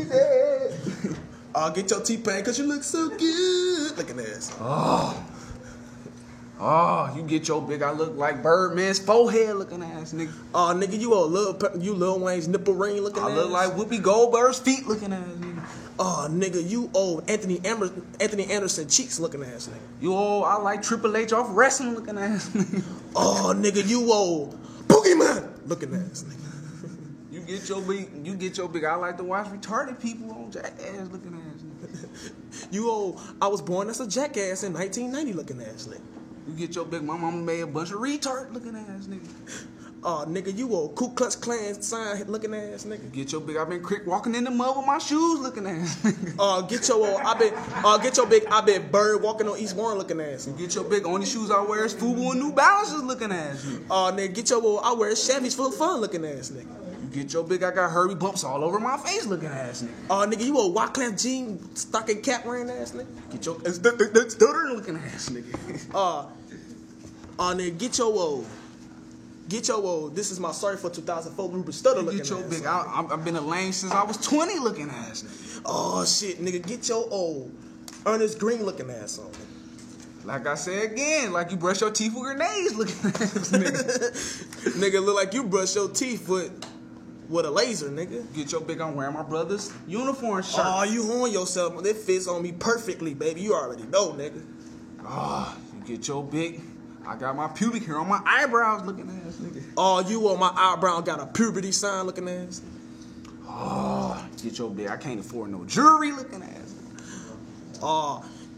easy. Get your T-Pain cause you look so good. Looking ass. You get your big, I look like Birdman's forehead looking ass, nigga. Nigga, you Lil Wayne's nipple ring looking ass. I look like Whoopi Goldberg's feet looking ass, nigga. Nigga, you old Anthony Anderson cheeks looking ass, nigga. You old, I like Triple H off wrestling looking ass, nigga. Nigga, you old Boogeyman looking ass, nigga. You get your big, I like to watch retarded people on Jackass looking ass, nigga. You old, I was born as a jackass in 1990 looking ass, nigga. You get your big, my mama made a bunch of retard looking ass, nigga. Nigga, you old Ku Klux Klan sign looking ass, nigga. You get your big, I've been crick walking in the mud with my shoes looking ass, nigga. Get your old, get your big, I been bird walking on East Warren looking ass. You get your big, only shoes I wear is FUBU and New Balances looking ass, nigga. Nigga, get your old, I wear Chevy's full of fun looking ass, nigga. You get your big, I got Herbie bumps all over my face looking ass, nigga. Nigga, you old Wyclef Jean stocking cap wearing ass, nigga. Get your stuttering looking ass, nigga. Nigga, get your old. This is my sorry for 2004 Ruben Stutter looking ass. Get your big. I've been a lame since I was 20 looking ass, nigga. Shit, nigga, get your old Ernest Green looking ass on. Like I said again, like you brush your teeth with grenades looking ass, nigga. Nigga, look like you brush your teeth with a laser, nigga. Get your big, I'm wearing my brother's uniform shirt. You on yourself. It fits on me perfectly, baby. You already know, nigga. You get your big. I got my pubic hair on my eyebrows looking ass, nigga. You on my eyebrow got a puberty sign looking ass. Get your big. I can't afford no jewelry looking ass.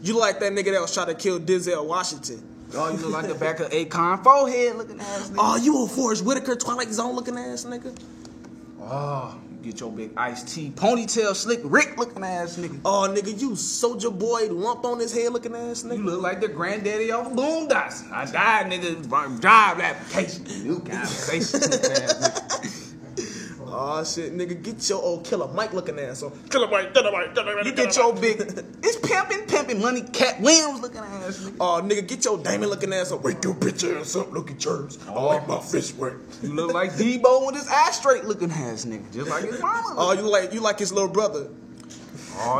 You like that nigga that was trying to kill Denzel Washington. You look like the back of Akon forehead looking ass, nigga. You on Forrest Whitaker Twilight Zone looking ass, nigga. You get your big Ice-T ponytail slick Rick looking ass, nigga. Nigga, you Soulja Boy lump on his head looking ass, nigga. You look like the granddaddy off Boondocks. I died, nigga. Job application. New conversation. Shit, nigga, get your old Killer Mike looking ass on. Killer Mike. You get your big. It's pimpin' money Cat Williams looking ass, nigga. Nigga, get your Damon looking ass on. Wake your bitch ass up, look at yours. I like my fish work. You look like Debo with his ass straight looking ass, nigga. Just like his mama. You like his little brother.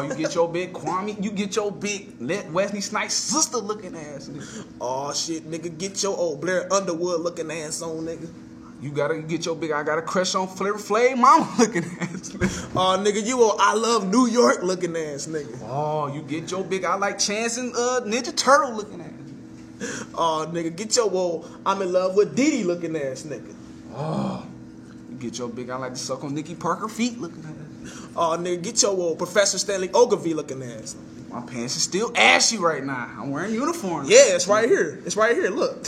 You get your big Kwame. You get your big Wesley Snipes sister looking ass, nigga. Shit, nigga, get your old Blair Underwood looking ass on, nigga. You gotta get your big, I got a crush on Flavor Flav mama looking ass, nigga. Nigga, you old I Love New York looking ass, nigga. You get your big, I like Chance and Ninja Turtle looking ass. Nigga, get your old I'm in love with Diddy looking ass, nigga. You get your big, I like to suck on Nikki Parker feet looking ass. Nigga, get your old Professor Stanley Ogilvy looking ass. My pants is still ashy right now. I'm wearing uniforms. Yeah, it's right here. It's right here, look.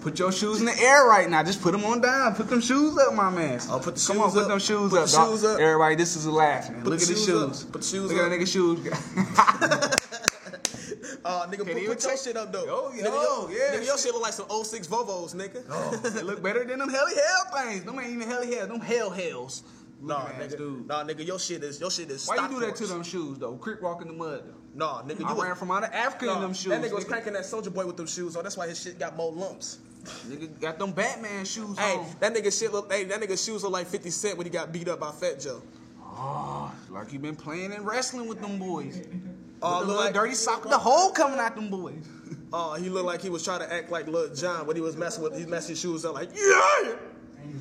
Put your shoes in the air right now. Just put them on down. Put them shoes up, my man. Put the Come on, put them shoes up. Shoes up. Everybody, this is a laugh, man. Look at the shoes. Put the shoes Look up. at that nigga shoes. Nigga, put your shit up, though. Nigga, your shit look like some 06 Vovos, nigga. They look better than them Helly Hell things. Them ain't even Helly Hell. Them Hells. Nah, nigga, your shit is Why you do that to them shoes, though? Crick walk in the mud, though. Nah, nigga, I ran from out of Africa in them shoes. That nigga was cranking that Soulja Boy with them shoes on. That's why his shit got more lumps. Nigga got them Batman shoes on. That nigga shoes look like 50 Cent when he got beat up by Fat Joe. Like you been playing and wrestling with them boys. Look like dirty sock with the hole coming out them boys. He looked like he was trying to act like Lil Jon when he was messing his shoes up like, yeah!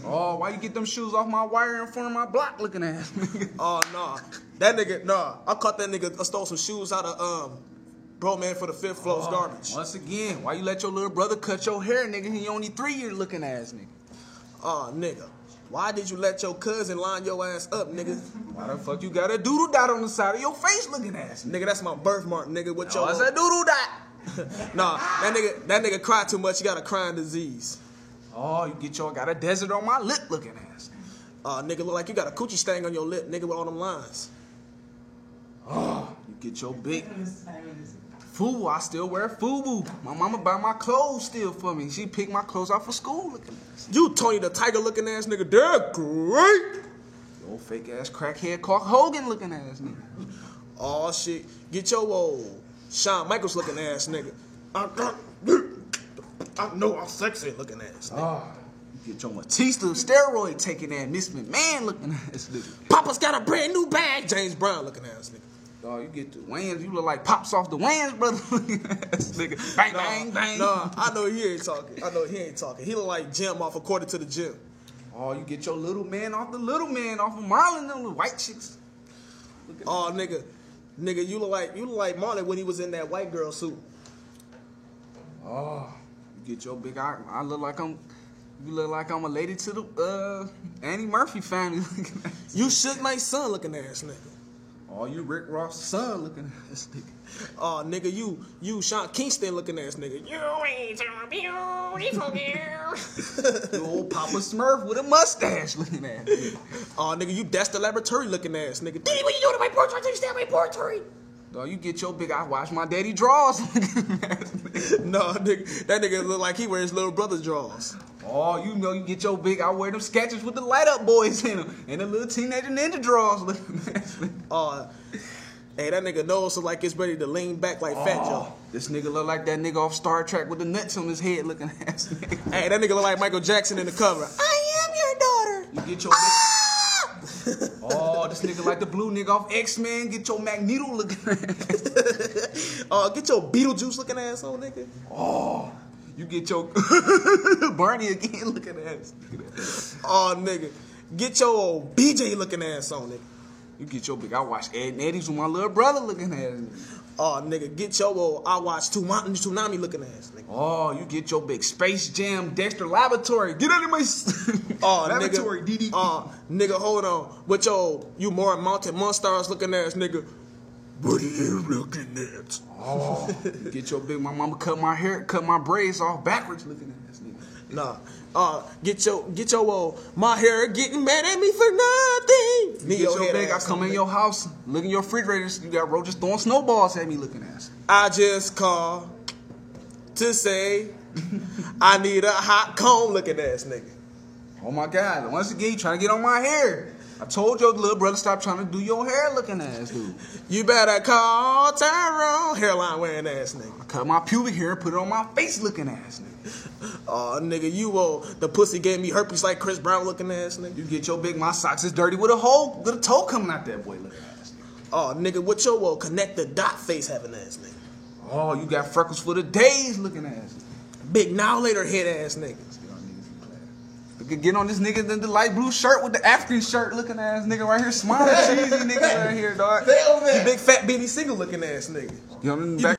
Why you get them shoes off my wire in front of my block looking ass, nigga? I caught that nigga stole some shoes out of, Bro, man, for the fifth floor's garbage. Once again, why you let your little brother cut your hair, nigga? He only 3 year looking ass, nigga. Nigga. Why did you let your cousin line your ass up, nigga? Why the fuck you got a doodle dot on the side of your face looking ass? Nigga, that's my birthmark, nigga. What's a doodle dot? Nah, that nigga cried too much. He got a crying disease. You got a desert on my lip looking ass. Nigga, look like you got a coochie stain on your lip, nigga, with all them lines. You get your big FUBU. I still wear FUBU. My mama buy my clothes still for me. She picked my clothes out for school looking ass. You Tony the Tiger looking ass nigga, they're great. Old fake ass crackhead Clark Hogan looking ass nigga. Shit. Get your old Shawn Michaels looking ass nigga. I know I'm sexy looking ass nigga. Get your Matista steroid taking that Miss McMahon looking ass nigga. Papa's got a brand new bag. James Brown looking ass nigga. Dog, you get the Wayans, you look like Pops off the Wayans, brother. Ass nigga. Bang, bang, bang. Nah, I know he ain't talking. He look like Jim off According to the Gym. Oh, you get your little man off of Marlon, them little white chicks. Oh, nigga, you look like Marlon when he was in that white girl suit. Oh, you get your big eye. You look like I'm a lady to the Annie Murphy family. You Suge Knight's son looking ass nigga. Oh, you Rick Ross' son looking ass nigga. Oh, nigga, you Sean Kingston looking ass nigga. You ain't so beautiful, girl. You old Papa Smurf with a mustache looking ass nigga. Oh, nigga, you Dexter Laboratory looking ass nigga. Daddy, what you doing to my portrait? You stay on my portrait. Dog, you get your big, I watch my daddy draws. No, nigga, that nigga look like he wears little brother's drawers. Oh, you know you get your big, I wear them sketches with the light up boys in them. And the little teenager ninja draws. Hey, that nigga nose look like it's ready to lean back like Fat Joe. This nigga look like that nigga off Star Trek with the nuts on his head looking ass nigga. Hey, that nigga look like Michael Jackson in the cover. I am your daughter. You get your big... Oh, this nigga like the blue nigga off X-Men. Get your Magneto looking ass. Get your Beetlejuice looking ass on, nigga. Oh, you get your Barney again looking ass. Oh, nigga. Get your old BJ looking ass on, nigga. You get your big, I watch Ed and Eddie's with my little brother looking ass. Oh, nigga, get your old, I watch Tsunami looking ass, nigga. Oh, you get your big Space Jam Dexter Laboratory. Get out of my laboratory, nigga. Nigga, hold on. With your, you more Mountain Monstars looking ass, nigga. What are you looking at? Oh, you get your big, my mama cut my braids off backwards looking ass, nigga. Nah. Get your old, my hair getting mad at me for nothing. You get your big, I come in your house, look in your refrigerators, you got roaches throwing snowballs at me looking ass. I just called to say I need a hot comb looking ass nigga. Oh my God, once again, you trying to get on my hair. I told your little brother stop trying to do your hair looking ass, dude. You better call Tyrone, hairline wearing ass nigga. I cut my pubic hair and put it on my face looking ass, nigga. Oh, nigga, you the pussy gave me herpes like Chris Brown looking ass nigga. You get your big, my socks is dirty with a hole, with a toe coming out that boy looking ass, nigga. Oh, nigga, what your connect the dot face having ass nigga. Oh, you got freckles for the days looking ass, nigga. Big now later head ass nigga. Get on this nigga the light blue shirt with the African shirt looking ass nigga right here, smiling cheesy nigga right here, dog. You big fat Benny Siegel looking ass nigga. You know, back